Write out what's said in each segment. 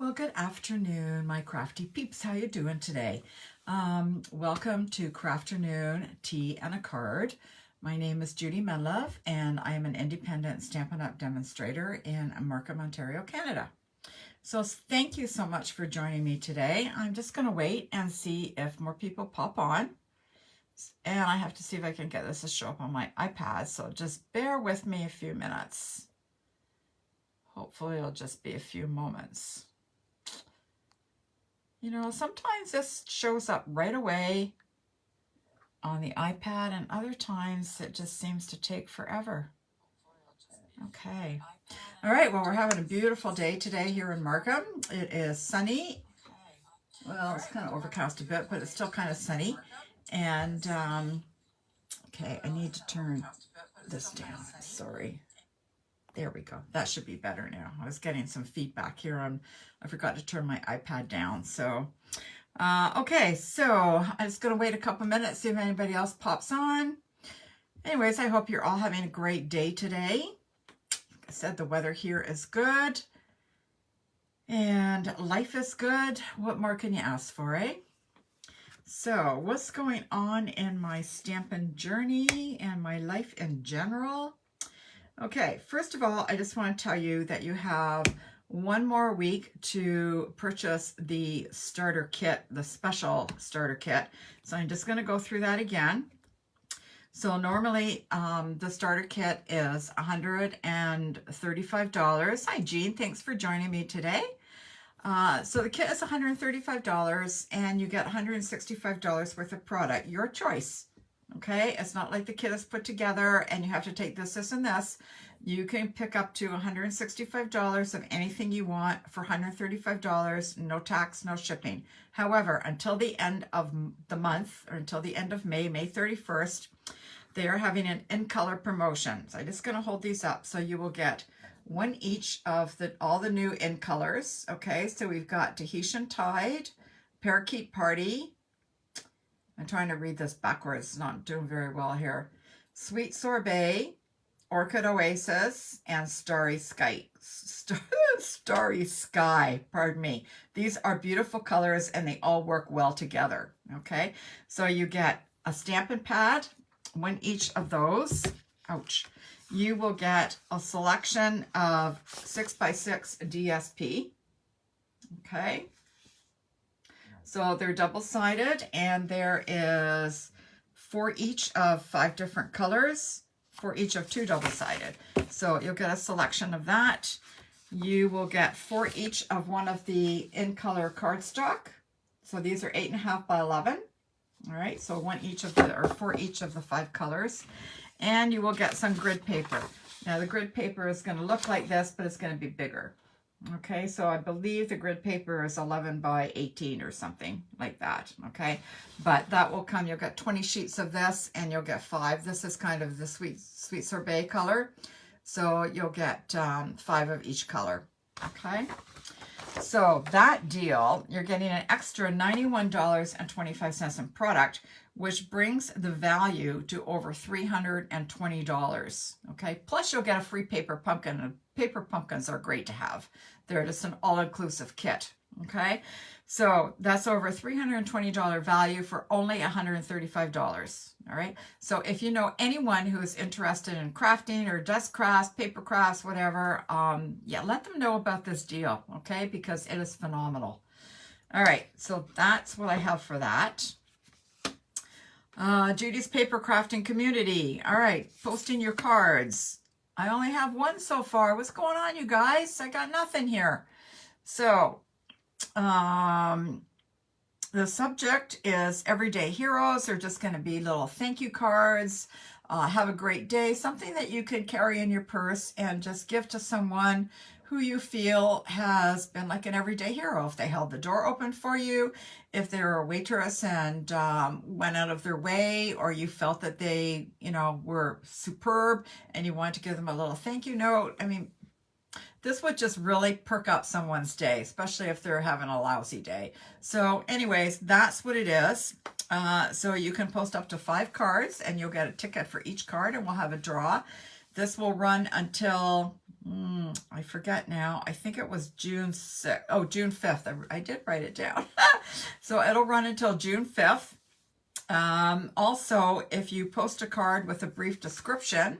Well, good afternoon, my crafty peeps. How you doing today? Welcome to Crafternoon Tea and a Card. My name is Judy Menlove, and I am an independent Stampin' Up! Demonstrator in Markham, Ontario, Canada. So thank you so much for joining me today. I'm just going to wait and see if more people pop on. And I have to see if I can get this to show up on my iPad, so just bear with me a few minutes. Hopefully it'll just be a few moments. You know, sometimes this shows up right away on the iPad, and other times it just seems to take forever. Okay. All right, well, we're having a beautiful day today here in Markham. It is sunny. Well, it's kind of overcast a bit, but it's still kind of sunny. And, okay, I need to turn this down. Sorry. There we go. That should be better now. I was getting some feedback here on, I forgot to turn my iPad down. So, okay, so I'm just going to wait a couple minutes, see if anybody else pops on. Anyways, I hope you're all having a great day today. Like I said, the weather here is good and life is good. What more can you ask for, eh? So what's going on in my Stampin' journey and my life in general? Okay, first of all, I just want to tell you that you have one more week to purchase the starter kit, the special starter kit. So I'm just going to go through that again. So normally the starter kit is $135. Hi, Jean. Thanks for joining me today. So the kit is $135 and you get $165 worth of product, your choice. Okay, it's not like the kit is put together and you have to take this, this, and this. You can pick up to $165 of anything you want for $135, no tax, no shipping. However, until the end of the month, or until the end of May 31st, they are having an in-color promotion. So I'm just going to hold these up so you will get one each of all the new in colors. Okay, so we've got Tahitian Tide, Parakeet Party. I'm trying to read this backwards, it's not doing very well here. Sweet Sorbet, Orchid Oasis, and Starry Sky. Starry Sky, pardon me. These are beautiful colors and they all work well together, okay? So you get a Stampin' pad, one each of those. Ouch. You will get a selection of 6x6 DSP, okay? So they're double-sided and there is 4 each of 5 different colors, 4 each of 2 double-sided. So you'll get a selection of that. You will get 4 each of one of the in-color cardstock. So these are 8.5 by 11. All right, so 4 each of the 5 colors. And you will get some grid paper. Now the grid paper is going to look like this, but it's going to be bigger. Okay, so I believe the grid paper is 11 by 18 or something like that, okay? But that will come, you'll get 20 sheets of this and you'll get 5. This is kind of the sweet sorbet color. So you'll get 5 of each color, okay? So that deal, you're getting an extra $91.25 in product, which brings the value to over $320, okay? Plus you'll get a free paper pumpkin, and paper pumpkins are great to have. They're just an all-inclusive kit, okay? So that's over $320 value for only $135, all right? So if you know anyone who is interested in crafting or does crafts, paper crafts, whatever, yeah, let them know about this deal, okay? Because it is phenomenal. All right, so that's what I have for that. Judy's Paper Crafting Community. All right, posting your cards. I only have one so far. What's going on, you guys? I got nothing here. So, the subject is Everyday Heroes. They're just going to be little thank you cards. Have a great day. Something that you could carry in your purse and just give to someone who you feel has been like an everyday hero. If they held the door open for you, if they were a waitress and went out of their way, or you felt that they, you know, were superb and you wanted to give them a little thank you note. I mean, this would just really perk up someone's day, especially if they're having a lousy day. So anyways, that's what it is. So you can post up to 5 cards and you'll get a ticket for each card and we'll have a draw. This will run until I forget now. I think it was June 6th. Oh, June 5th. I did write it down. So it'll run until June 5th. Also, if you post a card with a brief description,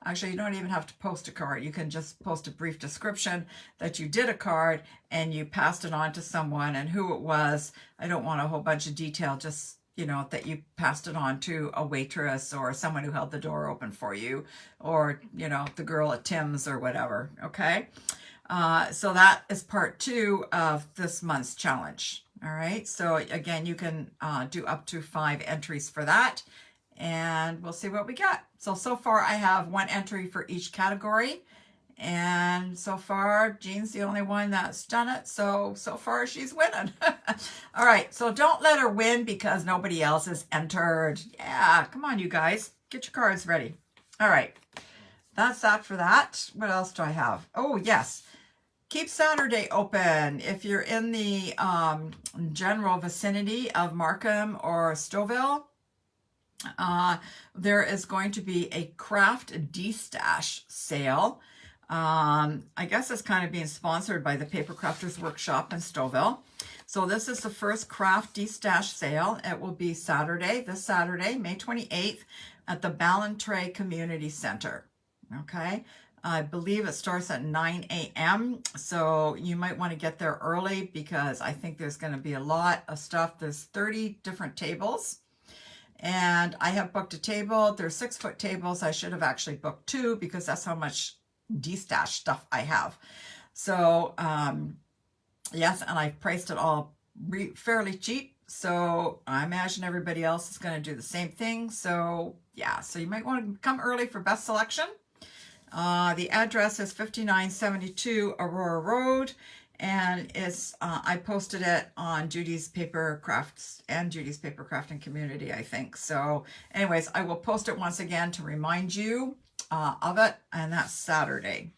actually, you don't even have to post a card. You can just post a brief description that you did a card and you passed it on to someone and who it was. I don't want a whole bunch of detail, just, you know, that you passed it on to a waitress or someone who held the door open for you, or, you know, the girl at Tim's or whatever, okay? So that is part 2 of this month's challenge. All right, so again, you can do up to 5 entries for that, and we'll see what we got. So far I have 1 entry for each category, and so far Jean's the only one that's done it, so far she's winning. All right, so don't let her win because nobody else has entered. Yeah, come on, you guys, get your cards ready. All right, that's that for that. What else do I have? Oh, yes. Keep Saturday open. If you're in the general vicinity of Markham or Stouffville, there is going to be a craft de-stash sale. I guess it's kind of being sponsored by the Paper Crafters Workshop in Stouffville. So this is the first craft de-stash sale. It will be Saturday, this Saturday, May 28th, at the Ballantrae Community Center. Okay. I believe it starts at 9 a.m. So you might want to get there early because I think there's going to be a lot of stuff. There's 30 different tables. And I have booked a table. They're 6-foot tables. I should have actually booked 2 because that's how much de-stash stuff I have. So, yes, and I've priced it all fairly cheap. So I imagine everybody else is going to do the same thing. So, yeah, so you might want to come early for best selection. The address is 5972 Aurora Road, and it's I posted it on Judy's Paper Crafts and Judy's Paper Crafting Community, I think. So anyways, I will post it once again to remind you of it, and that's Saturday.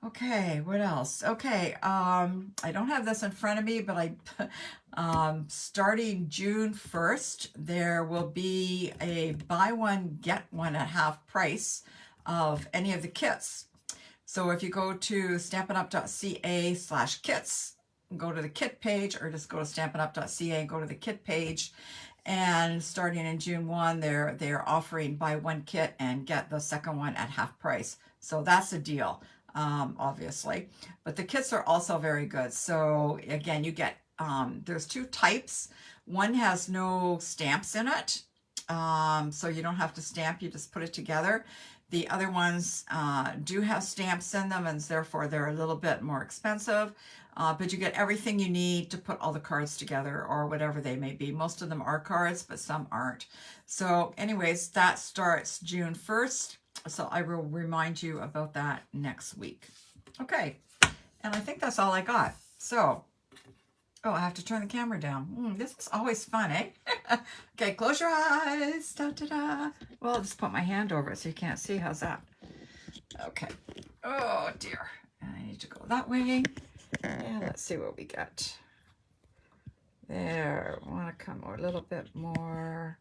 Okay, what else? Okay, I don't have this in front of me, but I starting June 1st, there will be a buy one, get one at half price of any of the kits. So if you go to stampinup.ca/kits, go to the kit page, or just go to stampinup.ca and go to the kit page, and starting in June 1, they're offering buy one kit and get the second one at half price. So that's a deal, obviously, but the kits are also very good. So again, you get there's 2 types. One has no stamps in it, so you don't have to stamp, you just put it together. The other ones do have stamps in them, and therefore they're a little bit more expensive, but you get everything you need to put all the cards together, or whatever they may be. Most of them are cards, but some aren't. So anyways, that starts June 1st, so I will remind you about that next week. Okay, and I think that's all I got. So, oh, I have to turn the camera down. This is always fun, eh? Okay, close your eyes. Da, da, da. Well, I'll just put my hand over it so you can't see. How's that? Okay. Oh, dear. I need to go that way. And let's see what we got. There. I want to come a little bit more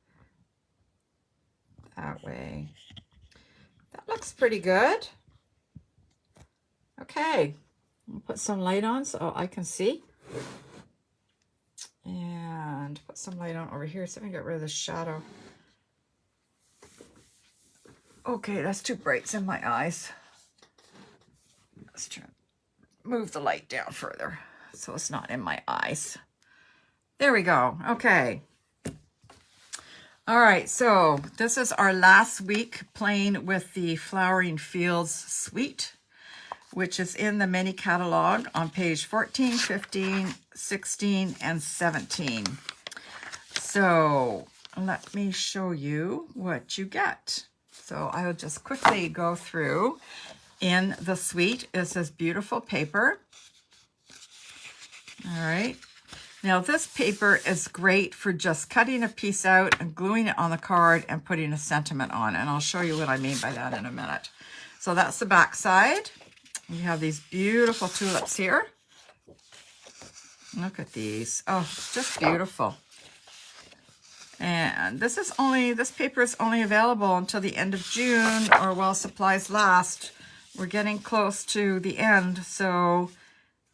that way. That looks pretty good. Okay. I'll put some light on so I can see. And put some light on over here so I can get rid of the shadow. Okay, that's too bright. It's in my eyes. Let's try move the light down further so it's not in my eyes. There we go. Okay. All right, so this is our last week playing with the Flowering Fields suite, which is in the mini catalog on page 14, 15, 16, and 17. So let me show you what you get. So I'll just quickly go through. In the suite is this beautiful paper. All right. Now this paper is great for just cutting a piece out and gluing it on the card and putting a sentiment on. And I'll show you what I mean by that in a minute. So that's the back side. You have these beautiful tulips here. Look at these. Oh, just beautiful. And this paper is only available until the end of June, or while supplies last. we're getting close to the end, so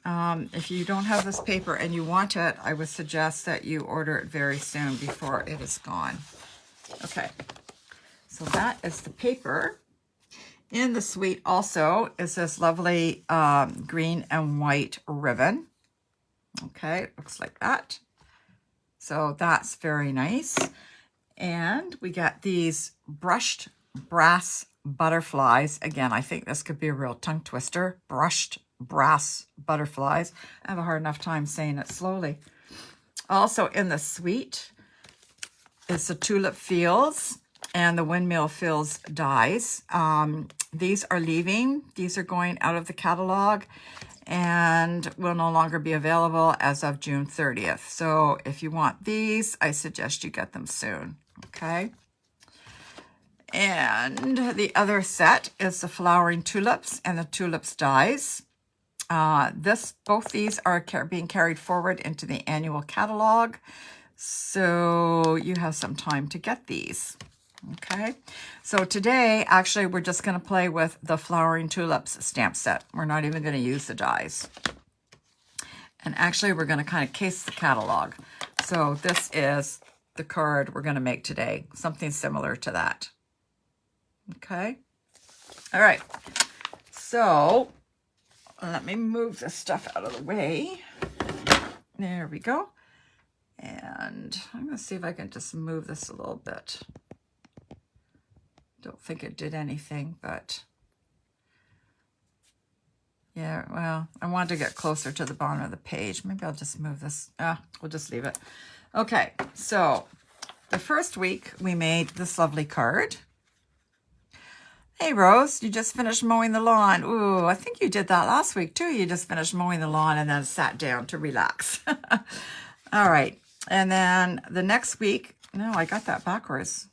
if you don't have this paper and you want it, I would suggest that you order it very soon before it is gone. Okay, so that is the paper. In the suite also is this lovely green and white ribbon. Okay, it looks like that. So that's very nice. And we got these brushed brass butterflies. Again, I think this could be a real tongue twister. Brushed brass butterflies. I have a hard enough time saying it slowly. Also in the suite is the tulip fields and the windmill fields dies. These are leaving. These are going out of the catalog and will no longer be available as of June 30th. So if you want these, I suggest you get them soon. Okay. And the other set is the Flowering Tulips and the Tulips dies. Both these are being carried forward into the annual catalog. So you have some time to get these. Okay. So today, actually, we're just going to play with the Flowering Tulips stamp set. We're not even going to use the dies. And actually, we're going to kind of case the catalog. So this is the card we're going to make today. Something similar to that. Okay. All right. So let me move this stuff out of the way. There we go. And I'm going to see if I can just move this a little bit. Don't think it did anything, but yeah, well, I wanted to get closer to the bottom of the page. Maybe I'll just move this. We'll just leave it. Okay, so the first week we made this lovely card. Hey, Rose, you just finished mowing the lawn. Ooh, I think you did that last week too. You just finished mowing the lawn and then sat down to relax. All right. And then the next week, no, I got that backwards.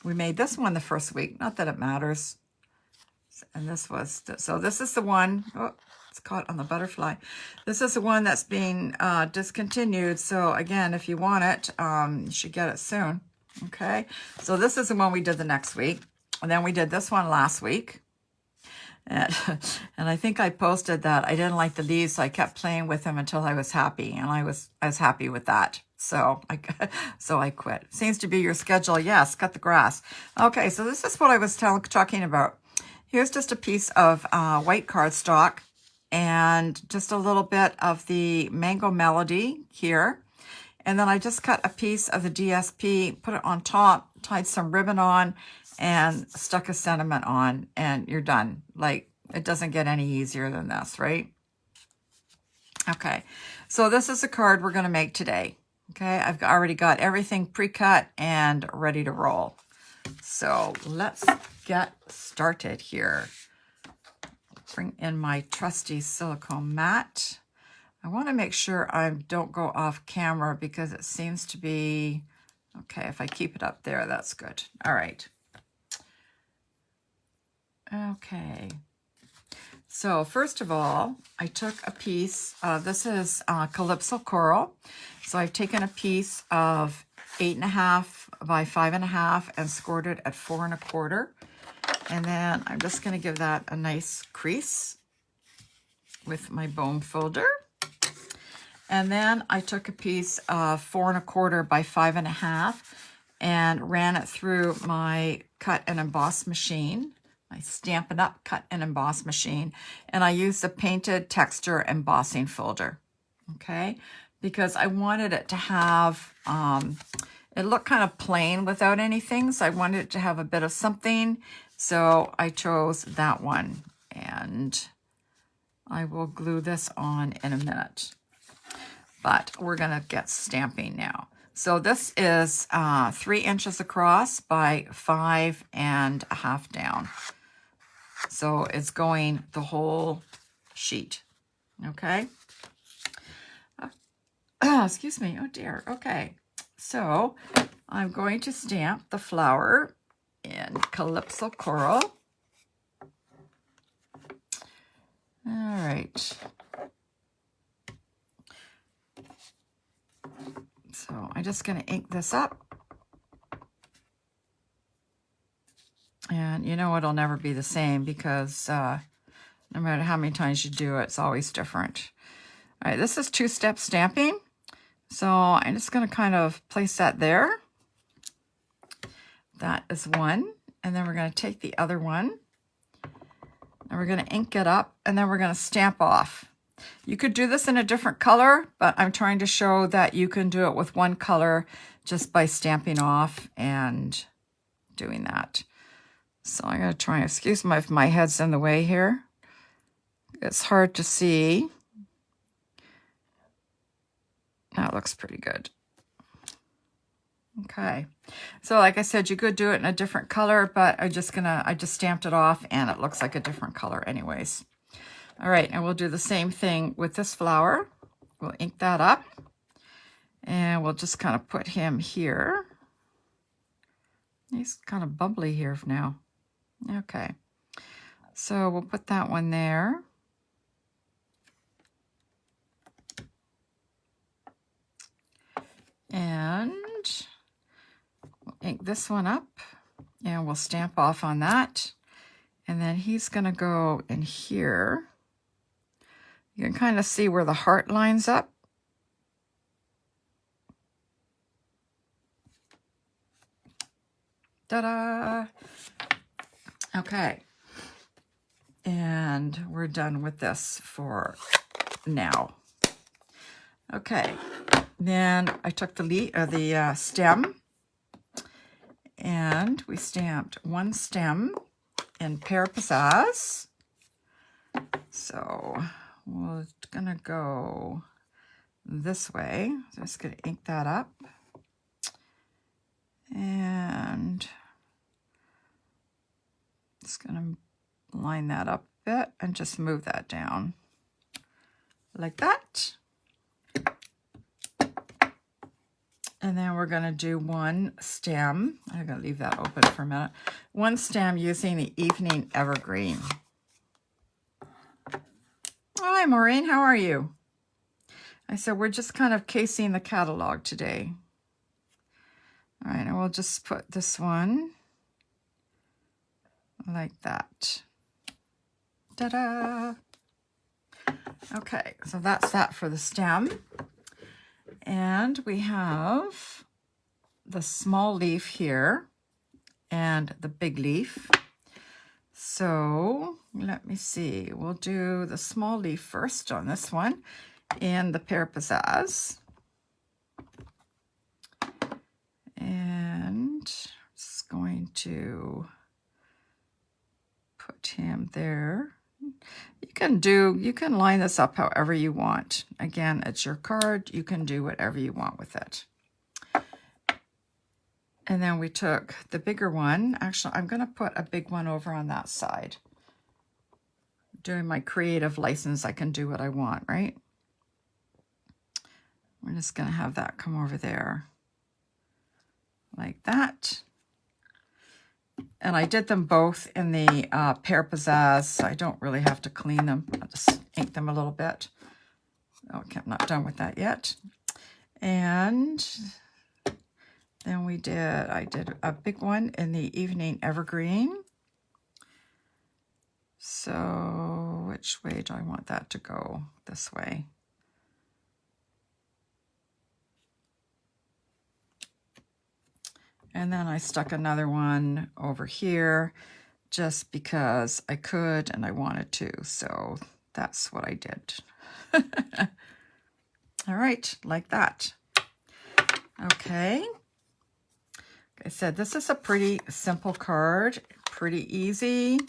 We made this one the first week. Not that it matters. And this was, so this is the one, oh, it's caught on the butterfly. This is the one that's being discontinued. So again, if you want it, you should get it soon. Okay. So this is the one we did the next week. And then we did this one last week. And I think I posted that I didn't like the leaves, so I kept playing with them until I was happy. And I was happy with that. So I quit. Seems to be your schedule. Yes, cut the grass. Okay, so this is what I was talking about. Here's just a piece of white cardstock and just a little bit of the Mango Melody here. And then I just cut a piece of the DSP, put it on top, tied some ribbon on, and stuck a sentiment on, and you're done. Like, it doesn't get any easier than this, right? Okay, so this is the card we're going to make today. Okay, I've already got everything pre-cut and ready to roll. So let's get started here. Bring in my trusty silicone mat. I want to make sure I don't go off camera because it seems to be, okay, if I keep it up there, that's good. All right. Okay. So first of all, I took a piece, this is Calypso Coral. So I've taken a piece of 8.5 by 5.5 and scored it at 4 1/4. And then I'm just going to give that a nice crease with my bone folder. And then I took a piece of 4 1/4 by 5.5 and ran it through my cut and emboss machine. My Stampin' Up! Cut and Emboss machine. And I used the Painted Texture Embossing Folder. Okay? Because I wanted it to have, it looked kind of plain without anything. So I wanted it to have a bit of something. So I chose that one. And I will glue this on in a minute. But we're going to get stamping now. So this is 3 inches across by 5.5 down. So it's going the whole sheet. Okay. Excuse me. Oh dear. Okay. So I'm going to stamp the flower in Calypso Coral. All right. So I'm just going to ink this up. And you know it'll never be the same because no matter how many times you do it, it's always different. All right, this is two-step stamping. So I'm just going to kind of place that there. That is one. And then we're going to take the other one. And we're going to ink it up. And then we're going to stamp off. You could do this in a different color, but I'm trying to show that you can do it with one color just by stamping off and doing that. So I'm going to try, excuse me if my head's in the way here. It's hard to see. That looks pretty good. Okay. So like I said, you could do it in a different color, but I just stamped it off and it looks like a different color anyways. All right, and we'll do the same thing with this flower. We'll ink that up and we'll just kind of put him here. He's kind of bubbly here now. Okay. So we'll put that one there. And we'll ink this one up and we'll stamp off on that. And then he's going to go in here. You can kind of see where the heart lines up. Ta-da! Okay. And we're done with this for now. Okay. Then I took the stem and we stamped one stem in Pear Pizzazz. So we're gonna go this way. So just gonna ink that up and just gonna line that up a bit and just move that down like that. And then we're going to do one stem. I'm going to leave that open for a minute. One stem using the Evening Evergreen. Hi, Maureen. How are you? I said we're just kind of casing the catalog today. All right, and we'll just put this one like that. Ta-da! Okay, so that's that for the stem. And we have the small leaf here and the big leaf. So let me see. We'll do the small leaf first on this one in the Pear Pizzazz. And just going to put him there. You can line this up however you want. Again, it's your card. You can do whatever you want with it. And then we took the bigger one. Actually, I'm going to put a big one over on that side. During my creative license, I can do what I want, right? We're just going to have that come over there like that. And I did them both in the Pear Pizzazz, so I don't really have to clean them. I'll just ink them a little bit. Okay, I'm not done with that yet. And then I did a big one in the Evening Evergreen. So which way do I want that to go? This way. And then I stuck another one over here just because I could and I wanted to. So that's what I did. All right, like that. Okay. Like I said, this is a pretty simple card, pretty easy.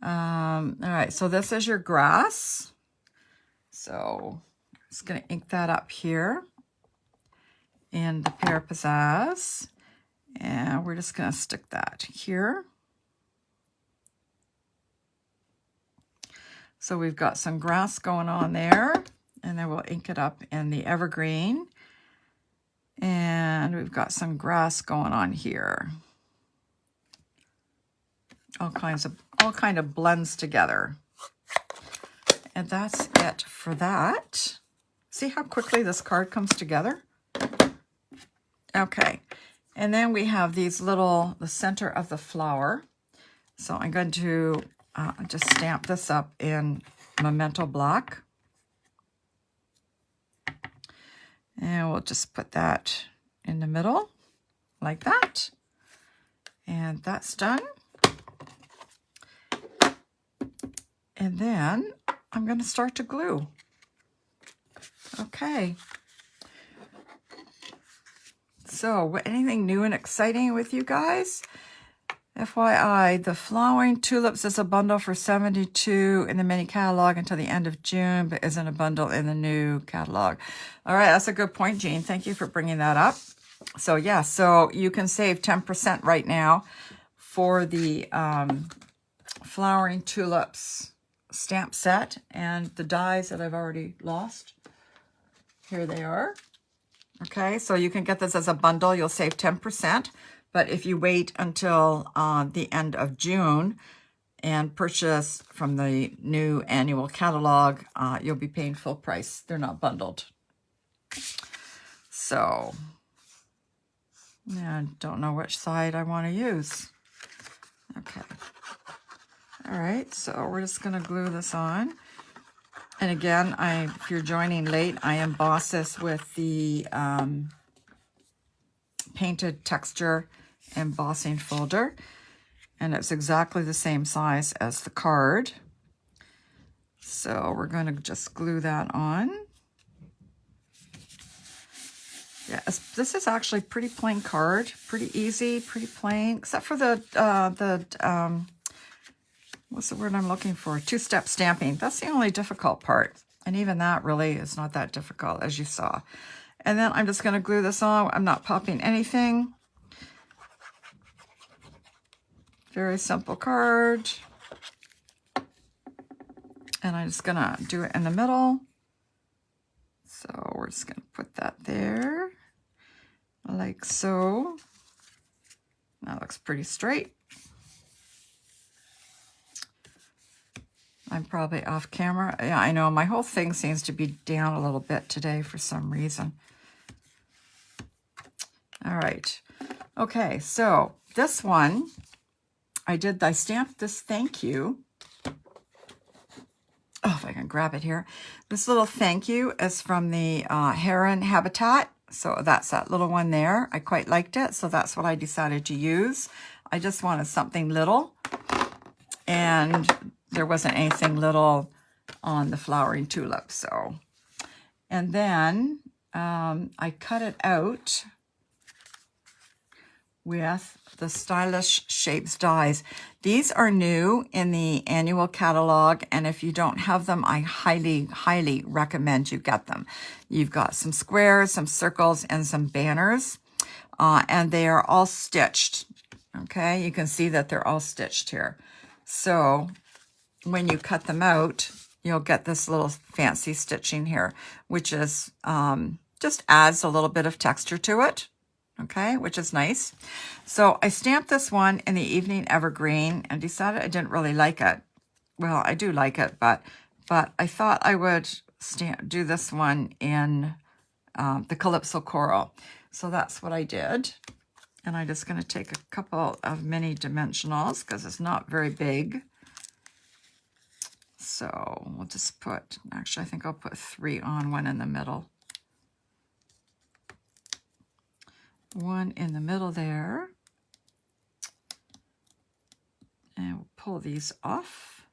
All right, so this is your grass. So I'm just going to ink that up here in the Pear Pizzazz, and we're just going to stick that here. So we've got some grass going on there, and then we'll ink it up in the Evergreen, and we've got some grass going on here. All kind of blends together, and that's it for that. See how quickly this card comes together? Okay, And then we have these little, the center of the flower. So I'm going to just stamp this up in Memento Black. And we'll just put that in the middle like that. And that's done. And then I'm going to start to glue. Okay. So anything new and exciting with you guys? FYI, the Flowering Tulips is a bundle for $72 in the mini catalog until the end of June, but isn't a bundle in the new catalog. All right, that's a good point, Jean. Thank you for bringing that up. So yeah, so you can save 10% right now for the Flowering Tulips stamp set and the dies that I've already lost. Here they are. Okay, so you can get this as a bundle. You'll save 10%. But if you wait until the end of June and purchase from the new annual catalog, you'll be paying full price. They're not bundled. So, yeah, I don't know which side I want to use. Okay. All right, so we're just going to glue this on. And again, if you're joining late, I emboss this with the Painted Texture Embossing Folder. And it's exactly the same size as the card. So we're going to just glue that on. Yeah, this is actually pretty plain card. Pretty easy, pretty plain, except for the what's the word I'm looking for? Two-step stamping. That's the only difficult part. And even that really is not that difficult, as you saw. And then I'm just going to glue this on. I'm not popping anything. Very simple card. And I'm just going to do it in the middle. So we're just going to put that there, like so. That looks pretty straight. I'm probably off camera. Yeah, I know my whole thing seems to be down a little bit today for some reason. All right. Okay, so this one, I stamped this thank you. Oh, if I can grab it here. This little thank you is from the Heron Habitat. So that's that little one there. I quite liked it, so that's what I decided to use. I just wanted something little. And there wasn't anything little on the Flowering Tulip. So, and then I cut it out with the Stylish Shapes dies. These are new in the annual catalog, and if you don't have them, I highly, highly recommend you get them. You've got some squares, some circles, and some banners, and they are all stitched. Okay, you can see that they're all stitched here. So when you cut them out, you'll get this little fancy stitching here, which is just adds a little bit of texture to it. Okay, which is nice. So I stamped this one in the Evening Evergreen and decided I didn't really like it. Well, I do like it, but I thought I would do this one in the Calypso Coral. So that's what I did. And I'm just going to take a couple of mini dimensionals because it's not very big. So we'll just put, actually, I think I'll put 3 on, one in the middle. One in the middle there. And we'll pull these off.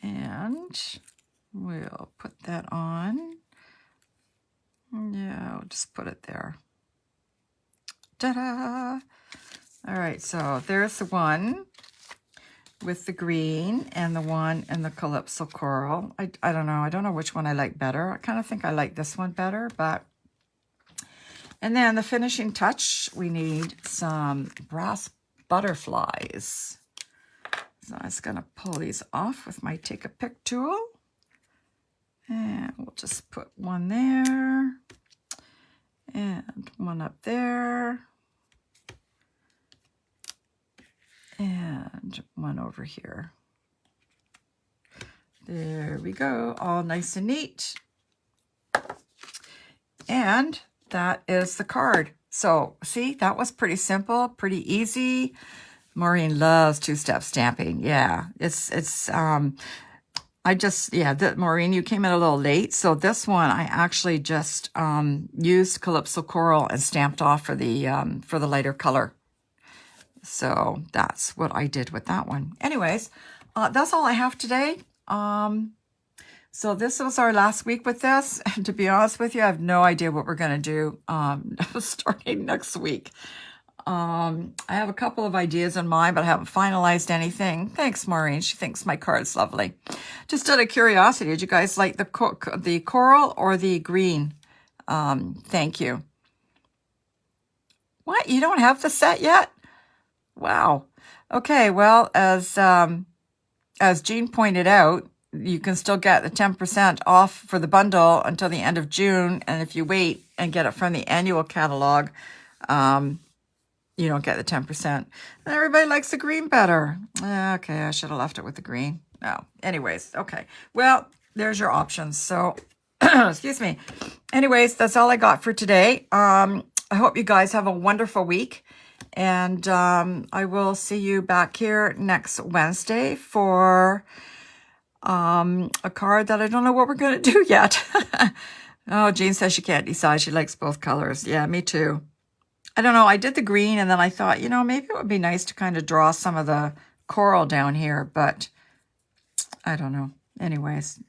And we'll put that on. Yeah, we'll just put it there. Ta-da! All right, so there's the one with the green and the one in the Calypso Coral. I don't know. I don't know which one I like better. I kind of think I like this one better, but... And then the finishing touch, we need some brass butterflies. So I'm just going to pull these off with my Take a Pick tool. And we'll just put one there. And one up there. And one over here. There we go, all nice and neat. And that is the card. So see, that was pretty simple, pretty easy. Maureen loves two-step stamping. Yeah, Maureen, you came in a little late. So this one, I actually just used Calypso Coral and stamped off for the lighter color. So that's what I did with that one. Anyways, that's all I have today. So this was our last week with this. And to be honest with you, I have no idea what we're going to do starting next week. I have a couple of ideas in mind, but I haven't finalized anything. Thanks, Maureen. She thinks my card's lovely. Just out of curiosity, did you guys like the coral or the green? Thank you. What? You don't have the set yet? Wow. Okay, well, as Jean pointed out, you can still get the 10% off for the bundle until the end of June. And if you wait and get it from the annual catalog, you don't get the 10%. And everybody likes the green better. Okay, I should have left it with the green. No. Anyways, okay. Well, there's your options. So, excuse me. Anyways, that's all I got for today. I hope you guys have a wonderful week. And I will see you back here next Wednesday for a card that I don't know what we're going to do yet. Oh, Jean says she can't decide. She likes both colors. Yeah, me too. I don't know. I did the green and then I thought, you know, maybe it would be nice to kind of draw some of the coral down here, but I don't know. Anyways,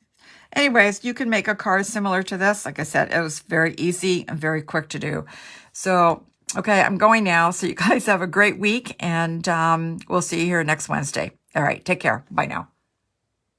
you can make a card similar to this. Like I said, it was very easy and very quick to do. So, okay, I'm going now. So you guys have a great week and we'll see you here next Wednesday. All right, take care. Bye now.